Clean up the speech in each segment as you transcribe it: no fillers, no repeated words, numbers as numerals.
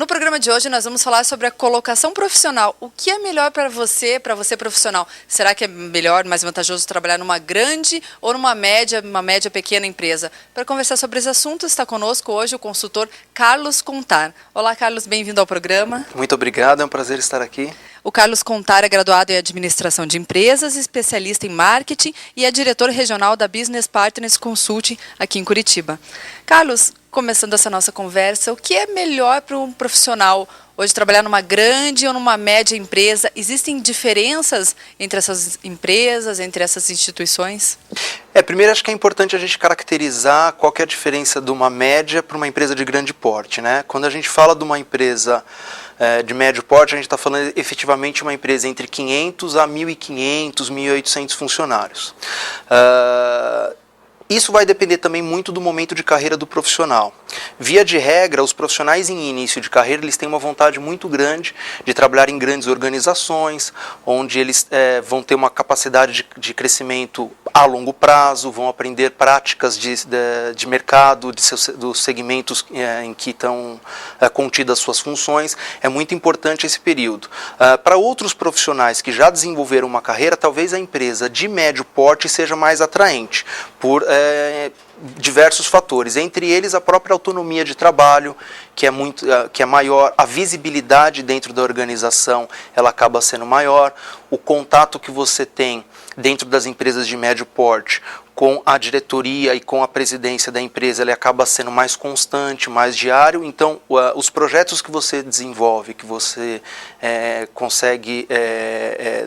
No programa de hoje nós vamos falar sobre a colocação profissional. O que é melhor para você profissional? Será que é melhor, mais vantajoso trabalhar numa grande ou numa média pequena empresa? Para conversar sobre esse assunto está conosco hoje o consultor Carlos Contar. Olá, Carlos, bem-vindo ao programa. Muito obrigado, é um prazer estar aqui. O Carlos Contar é graduado em Administração de Empresas, especialista em Marketing e é diretor regional da Business Partners Consulting aqui em Curitiba. Carlos, começando essa nossa conversa, o que é melhor para um profissional hoje trabalhar numa grande ou numa média empresa? Existem diferenças entre essas empresas, entre essas instituições? Primeiro acho que é importante a gente caracterizar qual que é a diferença de uma média para uma empresa de grande porte, né? Quando a gente fala de uma empresa de médio porte, a gente está falando efetivamente de uma empresa entre 500 a 1.500, 1.800 funcionários. Isso vai depender também muito do momento de carreira do profissional. Via de regra, os profissionais em início de carreira, eles têm uma vontade muito grande de trabalhar em grandes organizações, onde eles vão ter uma capacidade de crescimento a longo prazo, vão aprender práticas de mercado, dos segmentos em que estão contidas suas funções. É muito importante esse período. Para outros profissionais que já desenvolveram uma carreira, talvez a empresa de médio porte seja mais atraente, por diversos fatores, entre eles a própria autonomia de trabalho, que é maior, a visibilidade dentro da organização, ela acaba sendo maior, o contato que você tem dentro das empresas de médio porte com a diretoria e com a presidência da empresa, ele acaba sendo mais constante, mais diário. Então, os projetos que você desenvolve, que você consegue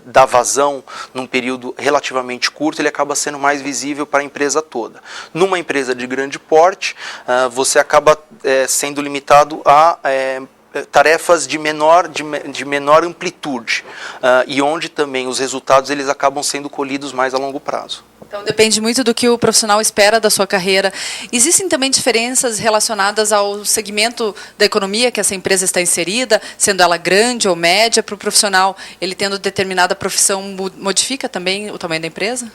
dar vazão num período relativamente curto, ele acaba sendo mais visível para a empresa toda. Numa empresa de grande porte, você acaba sendo limitado a tarefas de menor amplitude e onde também os resultados eles acabam sendo colhidos mais a longo prazo. Então depende muito do que o profissional espera da sua carreira. Existem também diferenças relacionadas ao segmento da economia que essa empresa está inserida, sendo ela grande ou média, para o profissional, ele tendo determinada profissão, modifica também o tamanho da empresa?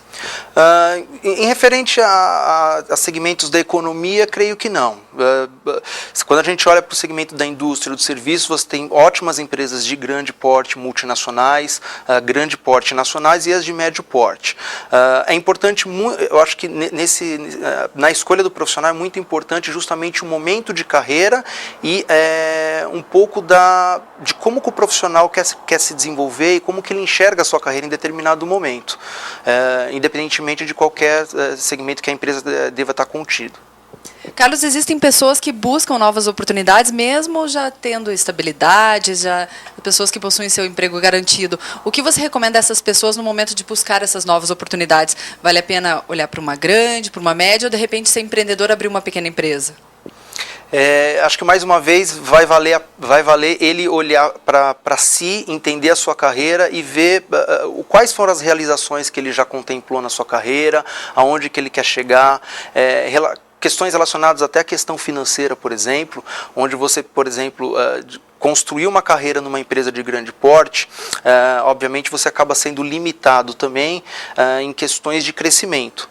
Em referente a segmentos da economia, creio que não. Quando a gente olha para o segmento da indústria ou do serviço, você tem ótimas empresas de grande porte multinacionais, grande porte nacionais e as de médio porte. É importante, eu acho que na escolha do profissional é muito importante justamente o momento de carreira e um pouco de como que o profissional quer se desenvolver e como que ele enxerga a sua carreira em determinado momento, independentemente de qualquer segmento que a empresa deva estar contido. Carlos, existem pessoas que buscam novas oportunidades, mesmo já tendo estabilidade, já pessoas que possuem seu emprego garantido. O que você recomenda a essas pessoas no momento de buscar essas novas oportunidades? Vale a pena olhar para uma grande, para uma média, ou de repente ser empreendedor, abrir uma pequena empresa? Acho que mais uma vez vai valer ele olhar para si, entender a sua carreira e ver quais foram as realizações que ele já contemplou na sua carreira, aonde que ele quer chegar, questões relacionadas até à questão financeira, por exemplo, onde você, por exemplo, construir uma carreira numa empresa de grande porte, obviamente você acaba sendo limitado também em questões de crescimento.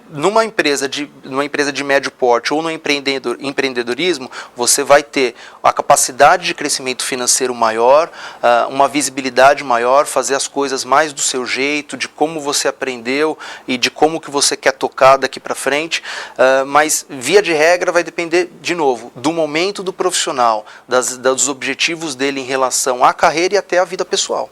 Numa empresa de médio porte ou no empreendedorismo, você vai ter a capacidade de crescimento financeiro maior, uma visibilidade maior, fazer as coisas mais do seu jeito, de como você aprendeu e de como que você quer tocar daqui para frente, mas via de regra vai depender, de novo, do momento do profissional, dos objetivos dele em relação à carreira e até à vida pessoal.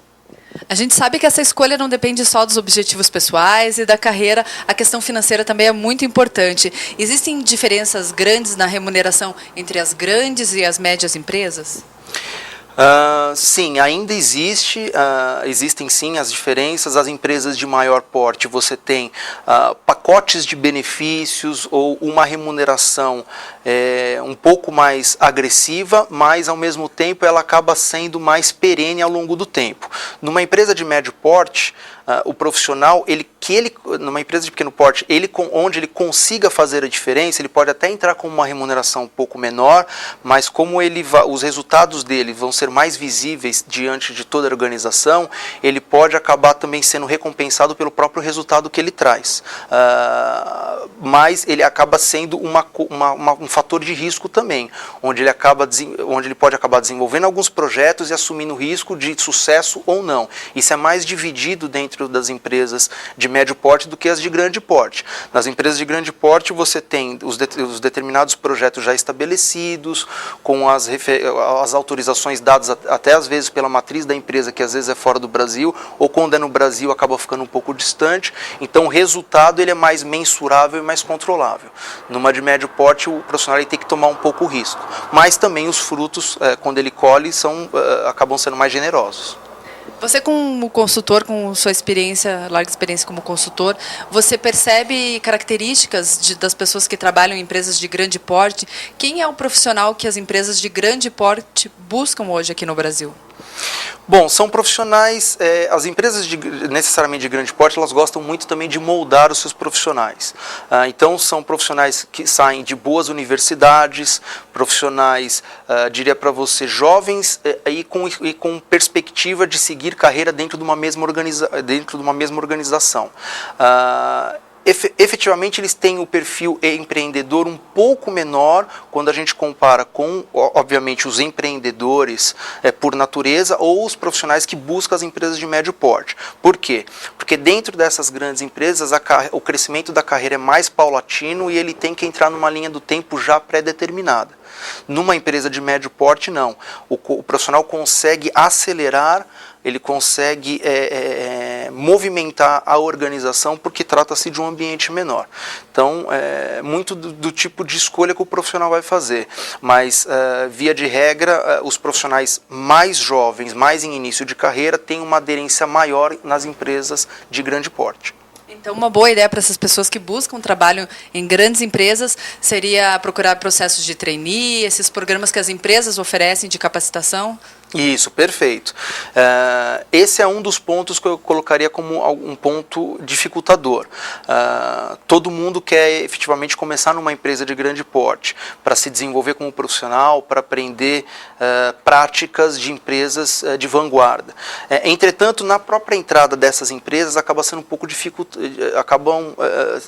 A gente sabe que essa escolha não depende só dos objetivos pessoais e da carreira, a questão financeira também é muito importante. Existem diferenças grandes na remuneração entre as grandes e as médias empresas? Sim, ainda existem sim as diferenças. As empresas de maior porte, você tem pacotes de benefícios ou uma remuneração um pouco mais agressiva, mas ao mesmo tempo ela acaba sendo mais perene ao longo do tempo. Numa empresa de médio porte, o profissional, numa empresa de pequeno porte, onde ele consiga fazer a diferença, ele pode até entrar com uma remuneração um pouco menor, mas como os resultados dele vão ser ser mais visíveis diante de toda a organização, ele pode acabar também sendo recompensado pelo próprio resultado que ele traz. Mas ele acaba sendo um fator de risco também, onde ele pode acabar desenvolvendo alguns projetos e assumindo o risco de sucesso ou não. Isso é mais dividido dentro das empresas de médio porte do que as de grande porte. Nas empresas de grande porte você tem os determinados projetos já estabelecidos, com as autorizações dadas até às vezes pela matriz da empresa, que às vezes é fora do Brasil, ou quando é no Brasil acaba ficando um pouco distante. Então o resultado ele é mais mensurável e mais controlável. Numa de médio porte o profissional ele tem que tomar um pouco o risco, mas também os frutos, quando ele colhe, acabam sendo mais generosos. Você como consultor, com sua experiência, larga experiência como consultor, você percebe características das pessoas que trabalham em empresas de grande porte? Quem é o profissional que as empresas de grande porte buscam hoje aqui no Brasil? Bom, são profissionais, as empresas necessariamente de grande porte, elas gostam muito também de moldar os seus profissionais. Então, são profissionais que saem de boas universidades, profissionais, diria para você, jovens e com perspectiva de seguir carreira dentro de uma mesma organização. Efetivamente, eles têm o perfil empreendedor um pouco menor quando a gente compara com, obviamente, os empreendedores por natureza ou os profissionais que buscam as empresas de médio porte. Por quê? Porque dentro dessas grandes empresas o crescimento da carreira é mais paulatino e ele tem que entrar numa linha do tempo já pré-determinada. Numa empresa de médio porte, não. O profissional consegue acelerar, ele consegue movimentar a organização porque trata-se de um ambiente menor. Então, muito do tipo de escolha que o profissional vai fazer. Mas, via de regra, os profissionais mais jovens, mais em início de carreira, têm uma aderência maior nas empresas de grande porte. Então, uma boa ideia para essas pessoas que buscam trabalho em grandes empresas seria procurar processos de trainee, esses programas que as empresas oferecem de capacitação? Isso, perfeito. Esse é um dos pontos que eu colocaria como um ponto dificultador. Todo mundo quer efetivamente começar numa empresa de grande porte para se desenvolver como profissional, para aprender práticas de empresas de vanguarda. Entretanto, na própria entrada dessas empresas acaba sendo um pouco acabam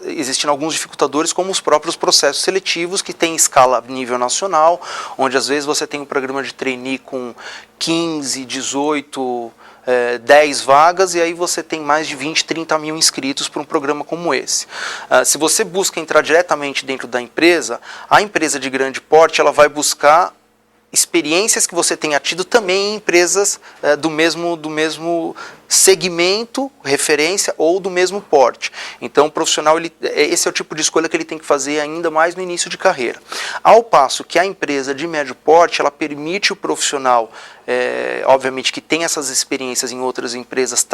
existindo alguns dificultadores, como os próprios processos seletivos que têm escala a nível nacional, onde às vezes você tem um programa de trainee com 15, 18, 10 vagas, e aí você tem mais de 20, 30 mil inscritos para um programa como esse. Se você busca entrar diretamente dentro da empresa, a empresa de grande porte ela vai buscar experiências que você tenha tido também em empresas do mesmo segmento, referência ou do mesmo porte. Então o profissional, esse é o tipo de escolha que ele tem que fazer ainda mais no início de carreira. Ao passo que a empresa de médio porte, ela permite o profissional, obviamente que tem essas experiências em outras empresas,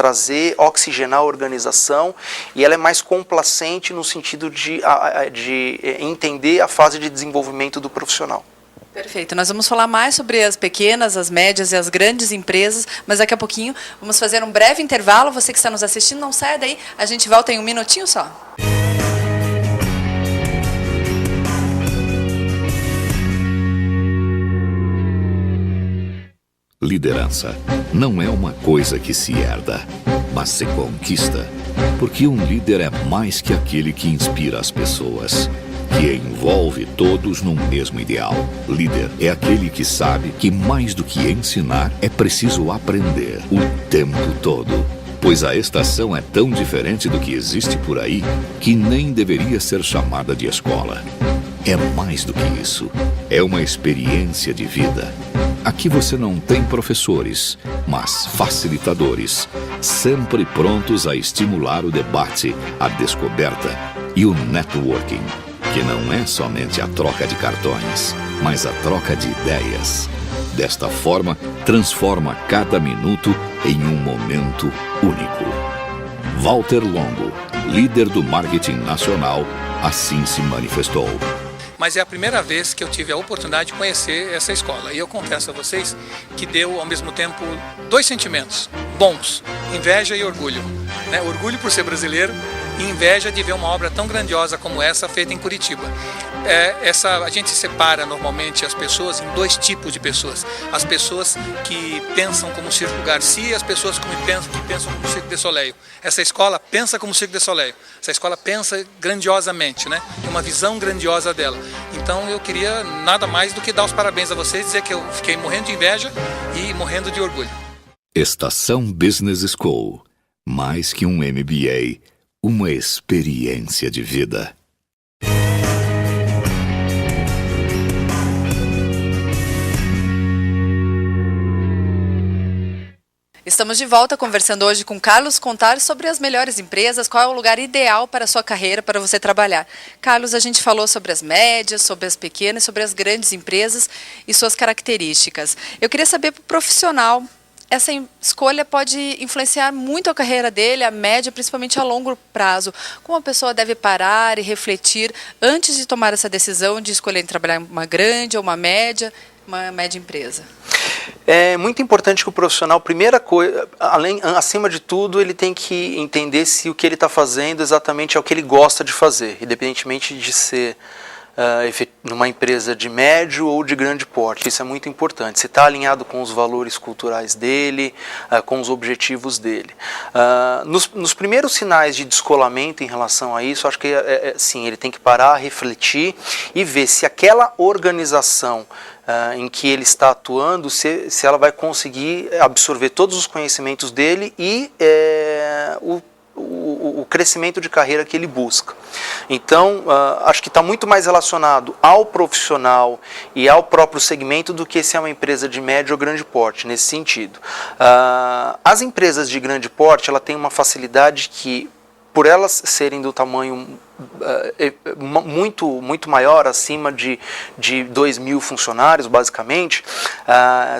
oxigenar a organização, e ela é mais complacente no sentido de entender a fase de desenvolvimento do profissional. Perfeito. Nós vamos falar mais sobre as pequenas, as médias e as grandes empresas, mas daqui a pouquinho vamos fazer um breve intervalo. Você que está nos assistindo, não saia daí. A gente volta em um minutinho só. Liderança não é uma coisa que se herda, mas se conquista. Porque um líder é mais que aquele que inspira as pessoas, que envolve todos num mesmo ideal. Líder é aquele que sabe que mais do que ensinar, é preciso aprender o tempo todo. Pois a estação é tão diferente do que existe por aí, que nem deveria ser chamada de escola. É mais do que isso. É uma experiência de vida. Aqui você não tem professores, mas facilitadores, sempre prontos a estimular o debate, a descoberta e o networking. Que não é somente a troca de cartões, mas a troca de ideias. Desta forma, transforma cada minuto em um momento único. Walter Longo, líder do marketing nacional, assim se manifestou. Mas é a primeira vez que eu tive a oportunidade de conhecer essa escola. E eu confesso a vocês que deu, ao mesmo tempo, dois sentimentos bons: inveja e orgulho. Orgulho por ser brasileiro e inveja de ver uma obra tão grandiosa como essa feita em Curitiba. A gente separa normalmente as pessoas em dois tipos de pessoas. As pessoas que pensam como Circo Garcia e as pessoas que pensam como Cirque du Soleil. Essa escola pensa como Cirque du Soleil. Essa escola pensa grandiosamente, né? Tem uma visão grandiosa dela. Então eu queria nada mais do que dar os parabéns a vocês, dizer que eu fiquei morrendo de inveja e morrendo de orgulho. Estação Business School. Mais que um MBA, uma experiência de vida. Estamos de volta conversando hoje com Carlos Contar sobre as melhores empresas, qual é o lugar ideal para a sua carreira, para você trabalhar. Carlos, a gente falou sobre as médias, sobre as pequenas, sobre as grandes empresas e suas características. Eu queria saber para o profissional, essa escolha pode influenciar muito a carreira dele, a média, principalmente a longo prazo. Como a pessoa deve parar e refletir antes de tomar essa decisão de escolher trabalhar em uma grande ou uma média empresa? É muito importante que o profissional, primeira coisa, acima de tudo, ele tem que entender se o que ele está fazendo exatamente é o que ele gosta de fazer, independentemente de ser numa empresa de médio ou de grande porte. Isso é muito importante. Se está alinhado com os valores culturais dele, com os objetivos dele. Nos primeiros sinais de descolamento em relação a isso, acho que sim, ele tem que parar, refletir e ver se aquela organização em que ele está atuando, se ela vai conseguir absorver todos os conhecimentos dele e o crescimento de carreira que ele busca. Então, acho que está muito mais relacionado ao profissional e ao próprio segmento do que se é uma empresa de médio ou grande porte, nesse sentido. As empresas de grande porte, ela tem uma facilidade que, por elas serem do tamanho muito maior, acima de 2.000 funcionários, basicamente,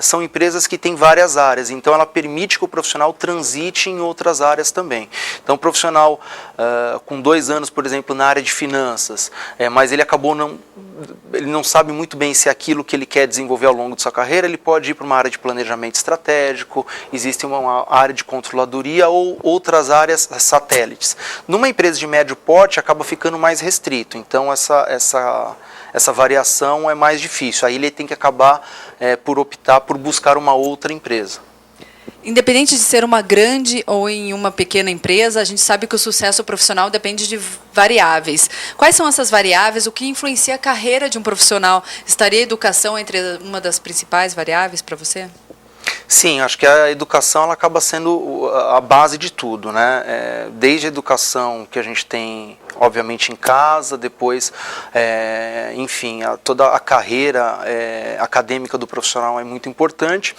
são empresas que têm várias áreas, então ela permite que o profissional transite em outras áreas também. Então, o profissional com 2 anos, por exemplo, na área de finanças, mas ele ele não sabe muito bem se é aquilo que ele quer desenvolver ao longo de sua carreira, ele pode ir para uma área de planejamento estratégico, existe uma área de controladoria ou outras áreas satélites. Numa empresa de médio porte, acaba ficando mais restrito, então essa variação é mais difícil, aí ele tem que acabar por optar por buscar uma outra empresa. Independente de ser uma grande ou em uma pequena empresa, a gente sabe que o sucesso profissional depende de variáveis. Quais são essas variáveis? O que influencia a carreira de um profissional? Estaria a educação entre uma das principais variáveis para você? Sim, acho que a educação ela acaba sendo a base de tudo, né? Desde a educação que a gente tem, obviamente, em casa, depois, enfim, toda a carreira acadêmica do profissional é muito importante.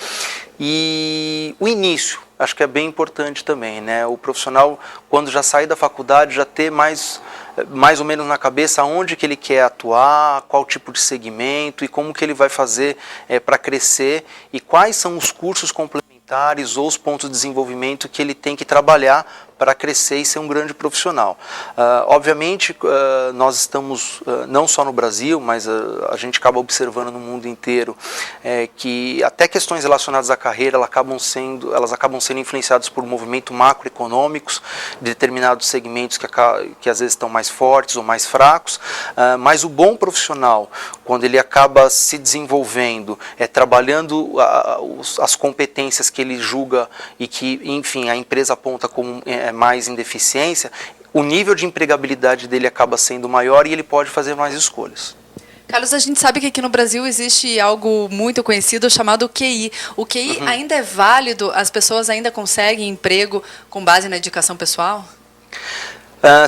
E o início, acho que é bem importante também, né? O profissional, quando já sair da faculdade, já ter mais ou menos na cabeça onde que ele quer atuar, qual tipo de segmento e como que ele vai fazer para crescer e quais são os cursos complementares ou os pontos de desenvolvimento que ele tem que trabalhar para crescer e ser um grande profissional. Obviamente, nós estamos, não só no Brasil, mas a gente acaba observando no mundo inteiro que até questões relacionadas à carreira elas acabam sendo influenciadas por movimentos macroeconômicos de determinados segmentos que às vezes estão mais fortes ou mais fracos, mas o bom profissional, quando ele acaba se desenvolvendo, trabalhando as competências que ele julga e que, enfim, a empresa aponta como mais em deficiência, o nível de empregabilidade dele acaba sendo maior e ele pode fazer mais escolhas. Carlos, a gente sabe que aqui no Brasil existe algo muito conhecido chamado QI. O QI ainda é válido? As pessoas ainda conseguem emprego com base na dedicação pessoal?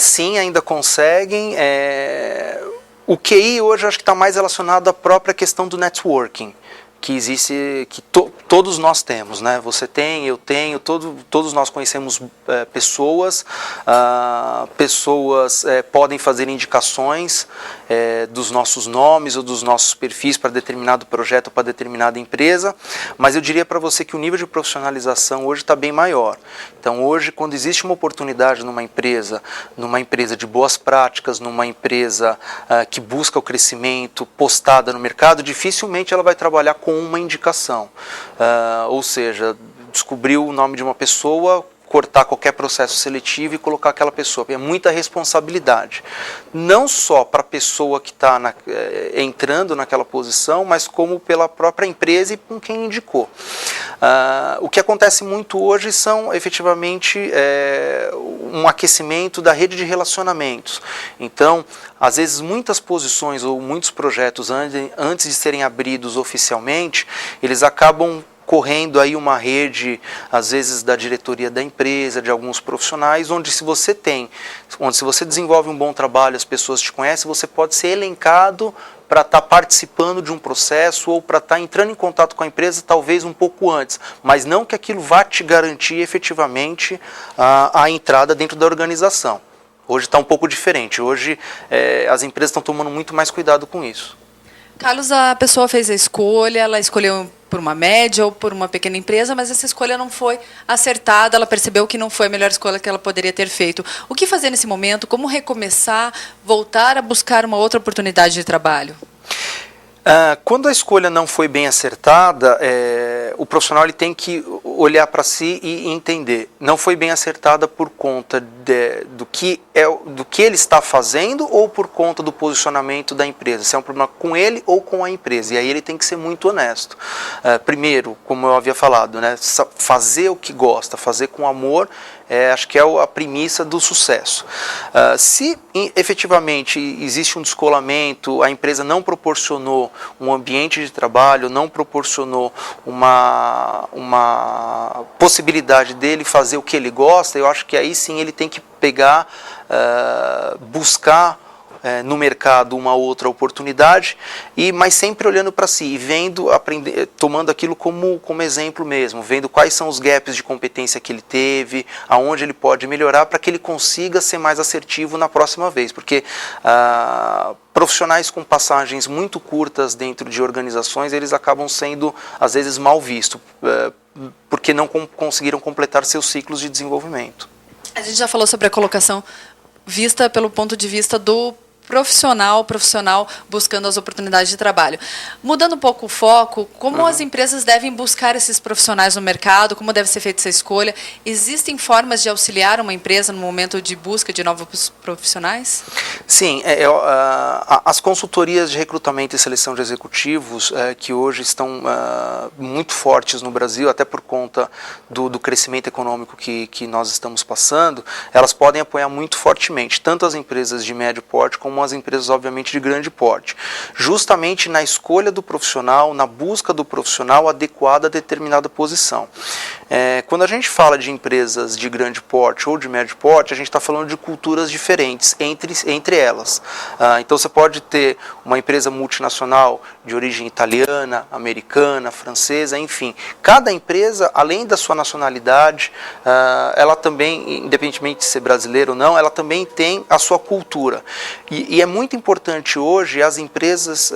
Sim, ainda conseguem. O QI hoje acho que está mais relacionado à própria questão do networking, que existe, que todos nós temos, né? Você tem, eu tenho, todos nós conhecemos pessoas, pessoas podem fazer indicações dos nossos nomes ou dos nossos perfis para determinado projeto, para determinada empresa, mas eu diria para você que o nível de profissionalização hoje está bem maior. Então hoje, quando existe uma oportunidade numa empresa de boas práticas, numa empresa que busca o crescimento, postada no mercado, dificilmente ela vai trabalhar com uma indicação, ou seja, descobriu o nome de uma pessoa, cortar qualquer processo seletivo e colocar aquela pessoa. É muita responsabilidade. Não só para a pessoa que está entrando naquela posição, mas como pela própria empresa e com quem indicou. O que acontece muito hoje são, efetivamente, um aquecimento da rede de relacionamentos. Então, às vezes, muitas posições ou muitos projetos, antes de serem abridos oficialmente, eles acabam correndo aí uma rede, às vezes da diretoria da empresa, de alguns profissionais, onde se você desenvolve um bom trabalho, as pessoas te conhecem, você pode ser elencado para estar participando de um processo ou para estar entrando em contato com a empresa talvez um pouco antes, mas não que aquilo vá te garantir efetivamente a entrada dentro da organização. Hoje está um pouco diferente, hoje as empresas estão tomando muito mais cuidado com isso. Carlos, a pessoa fez a escolha, ela escolheu por uma média ou por uma pequena empresa, mas essa escolha não foi acertada, ela percebeu que não foi a melhor escolha que ela poderia ter feito. O que fazer nesse momento? Como recomeçar, voltar a buscar uma outra oportunidade de trabalho? Quando a escolha não foi bem acertada, o profissional ele tem que olhar para si e entender. Não foi bem acertada por conta do que ele está fazendo ou por conta do posicionamento da empresa. Se é um problema com ele ou com a empresa. E aí ele tem que ser muito honesto. Primeiro, como eu havia falado, né, fazer o que gosta, fazer com amor, acho que é a premissa do sucesso. Se efetivamente existe um descolamento, a empresa não proporcionou um ambiente de trabalho, não proporcionou uma possibilidade dele fazer o que ele gosta, eu acho que aí sim ele tem que pegar, buscar no mercado uma outra oportunidade, mas sempre olhando para si e vendo, tomando aquilo como exemplo mesmo, vendo quais são os gaps de competência que ele teve, aonde ele pode melhorar para que ele consiga ser mais assertivo na próxima vez, porque profissionais com passagens muito curtas dentro de organizações, eles acabam sendo às vezes mal vistos, porque não conseguiram completar seus ciclos de desenvolvimento. A gente já falou sobre a colocação vista pelo ponto de vista do profissional buscando as oportunidades de trabalho. Mudando um pouco o foco, como as empresas devem buscar esses profissionais no mercado, como deve ser feita essa escolha? Existem formas de auxiliar uma empresa no momento de busca de novos profissionais? Sim, as consultorias de recrutamento e seleção de executivos, que hoje estão muito fortes no Brasil, até por conta do crescimento econômico que nós estamos passando, elas podem apoiar muito fortemente, tanto as empresas de médio porte como as empresas, obviamente, de grande porte, justamente na escolha do profissional, na busca do profissional adequado a determinada posição. Quando a gente fala de empresas de grande porte ou de médio porte, a gente está falando de culturas diferentes entre elas. Então você pode ter uma empresa multinacional de origem italiana, americana, francesa, enfim. Cada empresa, além da sua nacionalidade, ela também, independentemente de ser brasileira ou não, ela também tem a sua cultura. E é muito importante hoje as empresas,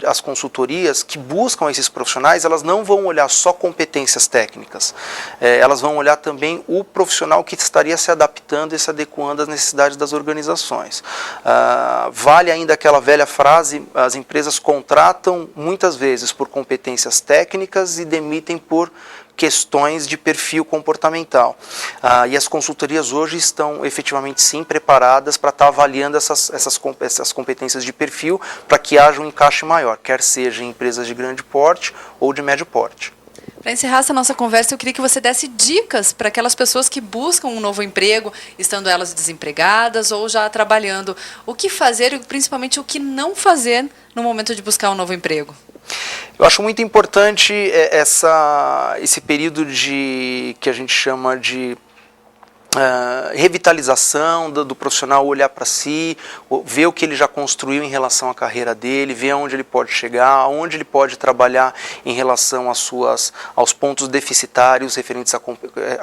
as consultorias que buscam esses profissionais, elas não vão olhar só competências técnicas, elas vão olhar também o profissional que estaria se adaptando e se adequando às necessidades das organizações. Vale ainda aquela velha frase, as empresas contratam muitas vezes por competências técnicas e demitem por questões de perfil comportamental. E as consultorias hoje estão efetivamente sim preparadas para estar avaliando essas competências de perfil para que haja um encaixe maior, quer seja em empresas de grande porte ou de médio porte. Para encerrar essa nossa conversa, eu queria que você desse dicas para aquelas pessoas que buscam um novo emprego, estando elas desempregadas ou já trabalhando. O que fazer e principalmente o que não fazer no momento de buscar um novo emprego? Eu acho muito importante esse período que a gente chama de revitalização do profissional, olhar para si, ver o que ele já construiu em relação à carreira dele, ver aonde ele pode chegar, onde ele pode trabalhar em relação aos pontos deficitários referentes a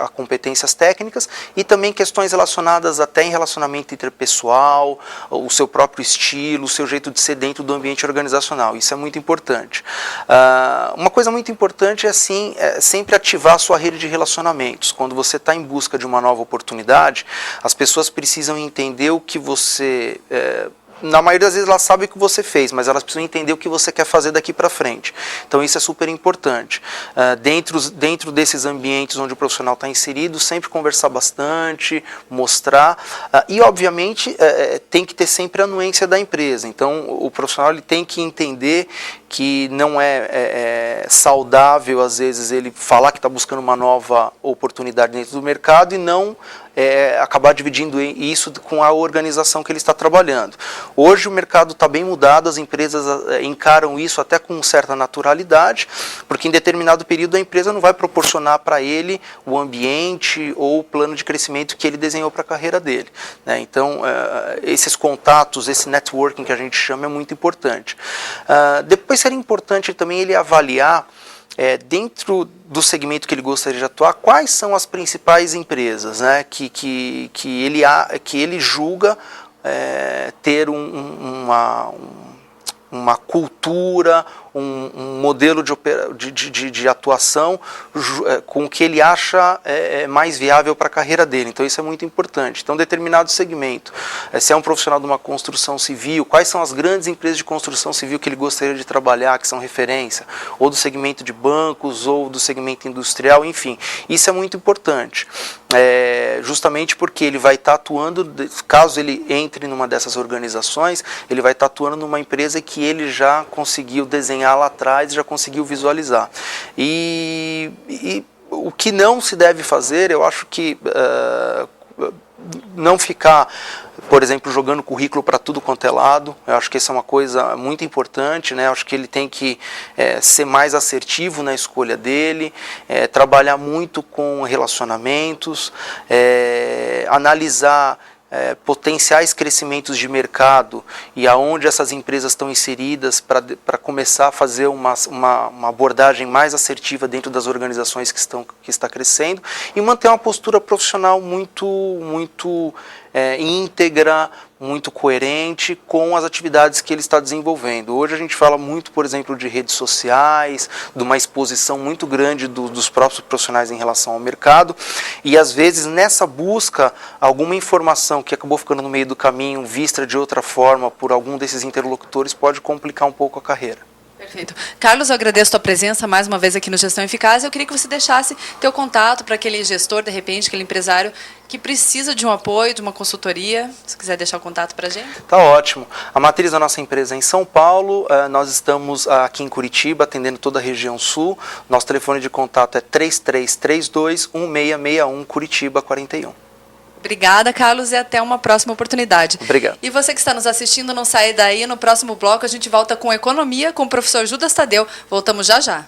competências técnicas e também questões relacionadas até em relacionamento interpessoal, o seu próprio estilo, o seu jeito de ser dentro do ambiente organizacional. Isso é muito importante. Uma coisa muito importante é sempre ativar a sua rede de relacionamentos. Quando você está em busca de uma nova oportunidade, as pessoas precisam entender o que você na maioria das vezes elas sabem o que você fez, mas elas precisam entender o que você quer fazer daqui para frente. Então isso é super importante. Dentro desses ambientes onde o profissional está inserido, sempre conversar bastante, mostrar, e obviamente tem que ter sempre a anuência da empresa. Então o profissional ele tem que entender que não é saudável, às vezes, ele falar que está buscando uma nova oportunidade dentro do mercado e não acabar dividindo isso com a organização que ele está trabalhando. Hoje o mercado está bem mudado, as empresas encaram isso até com certa naturalidade, porque em determinado período a empresa não vai proporcionar para ele o ambiente ou o plano de crescimento que ele desenhou para a carreira dele, né? Então, esses contatos, esse networking que a gente chama é muito importante. Depois seria importante também ele avaliar dentro do segmento que ele gostaria de atuar, quais são as principais empresas, né, que ele julga ter uma cultura, um modelo de atuação com o que ele acha mais viável para a carreira dele. Então isso é muito importante. Então determinado segmento, se é um profissional de uma construção civil, quais são as grandes empresas de construção civil que ele gostaria de trabalhar, que são referência, ou do segmento de bancos, ou do segmento industrial, enfim. Isso é muito importante, justamente porque ele vai estar atuando, caso ele entre numa dessas organizações, ele vai estar atuando numa empresa que ele já conseguiu desenhar lá atrás, já conseguiu visualizar. E o que não se deve fazer, eu acho que não ficar, por exemplo, jogando currículo para tudo quanto é lado. Eu acho que isso é uma coisa muito importante, né? Eu acho que ele tem que ser mais assertivo na escolha dele, trabalhar muito com relacionamentos, analisar potenciais crescimentos de mercado e aonde essas empresas estão inseridas para começar a fazer uma abordagem mais assertiva dentro das organizações que está crescendo e manter uma postura profissional muito íntegra, muito coerente com as atividades que ele está desenvolvendo. Hoje a gente fala muito, por exemplo, de redes sociais, de uma exposição muito grande dos próprios profissionais em relação ao mercado, e às vezes nessa busca, alguma informação que acabou ficando no meio do caminho, vista de outra forma por algum desses interlocutores, pode complicar um pouco a carreira. Perfeito. Carlos, eu agradeço a tua presença mais uma vez aqui no Gestão Eficaz. Eu queria que você deixasse teu contato para aquele gestor, de repente, aquele empresário que precisa de um apoio, de uma consultoria. Se quiser deixar o contato para a gente. Tá ótimo. A matriz da nossa empresa é em São Paulo. Nós estamos aqui em Curitiba, atendendo toda a região sul. Nosso telefone de contato é 3332-1661, Curitiba 41. Obrigada, Carlos, e até uma próxima oportunidade. Obrigado. E você que está nos assistindo, não saia daí. No próximo bloco a gente volta com Economia, com o professor Judas Tadeu. Voltamos já já.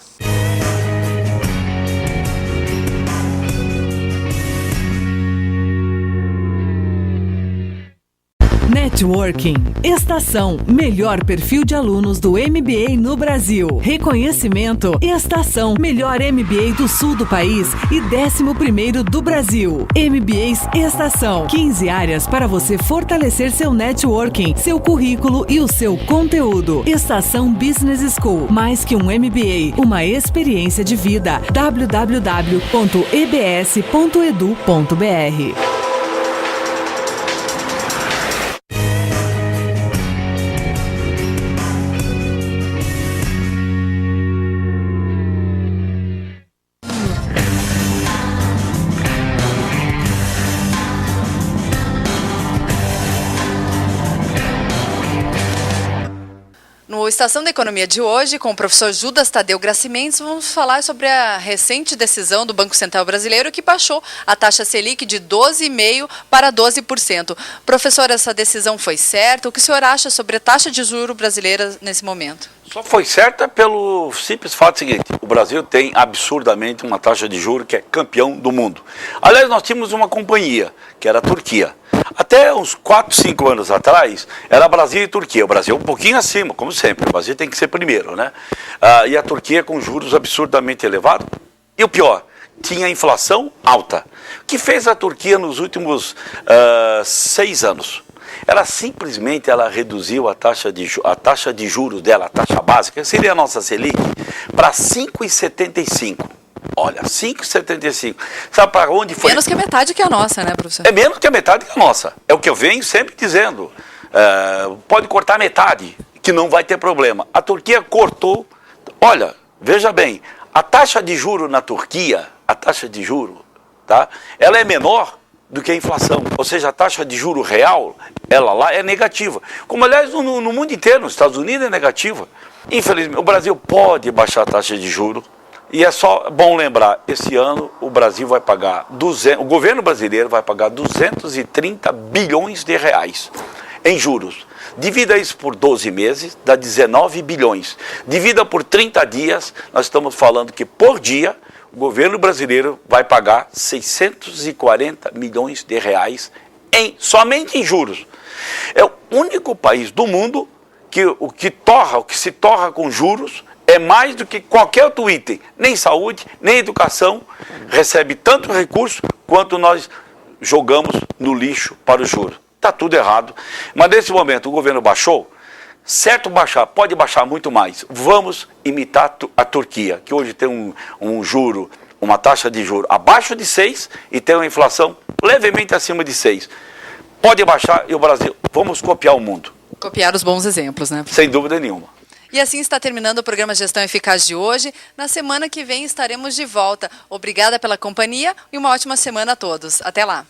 Networking. Estação. Melhor perfil de alunos do MBA no Brasil. Reconhecimento. Estação. Melhor MBA do sul do país e 11º do Brasil. MBAs Estação. 15 áreas para você fortalecer seu networking, seu currículo e o seu conteúdo. Estação Business School. Mais que um MBA, uma experiência de vida. www.ebs.edu.br. No Estação da Economia de hoje, com o professor Judas Tadeu Grassi Mendes, vamos falar sobre a recente decisão do Banco Central Brasileiro que baixou a taxa Selic de 12,5% para 12%. Professor, essa decisão foi certa? O que o senhor acha sobre a taxa de juros brasileira nesse momento? Só foi certa pelo simples fato seguinte: o Brasil tem absurdamente uma taxa de juros que é campeão do mundo. Aliás, nós tínhamos uma companhia, que era a Turquia. Até uns 4, 5 anos atrás, era Brasil e Turquia. O Brasil um pouquinho acima, como sempre. O Brasil tem que ser primeiro, né? E a Turquia com juros absurdamente elevados. E o pior, tinha inflação alta. O que fez a Turquia nos últimos 6 anos? Ela reduziu a taxa de juros dela, a taxa básica, que seria a nossa Selic, para 5,75%. Olha, 5,75. Sabe para onde foi? Menos que a metade que a nossa, né, professor? É menos que a metade que a nossa. É o que eu venho sempre dizendo. pode cortar metade, que não vai ter problema. A Turquia cortou, olha, veja bem, a taxa de juro na Turquia, tá? Ela é menor do que a inflação, ou seja, a taxa de juro real, ela lá é negativa. Como, aliás, no mundo inteiro, nos Estados Unidos é negativa. Infelizmente, o Brasil pode baixar a taxa de juro, e é só bom lembrar, esse ano o Brasil vai pagar, o governo brasileiro vai pagar 230 bilhões de reais em juros. Divida isso por 12 meses, dá 19 bilhões. Divida por 30 dias, nós estamos falando que por dia o governo brasileiro vai pagar 640 milhões de reais somente em juros. É o único país do mundo que o que se torra com juros é mais do que qualquer outro item. Nem saúde, nem educação recebe tanto recurso quanto nós jogamos no lixo para o juro. Está tudo errado. Mas nesse momento o governo baixou, certo baixar, pode baixar muito mais. Vamos imitar a Turquia, que hoje tem um juro, uma taxa de juro abaixo de 6 e tem uma inflação levemente acima de 6. Pode baixar e o Brasil, vamos copiar o mundo. Copiar os bons exemplos, né? Sem dúvida nenhuma. E assim está terminando o programa Gestão Eficaz de hoje. Na semana que vem estaremos de volta. Obrigada pela companhia e uma ótima semana a todos. Até lá!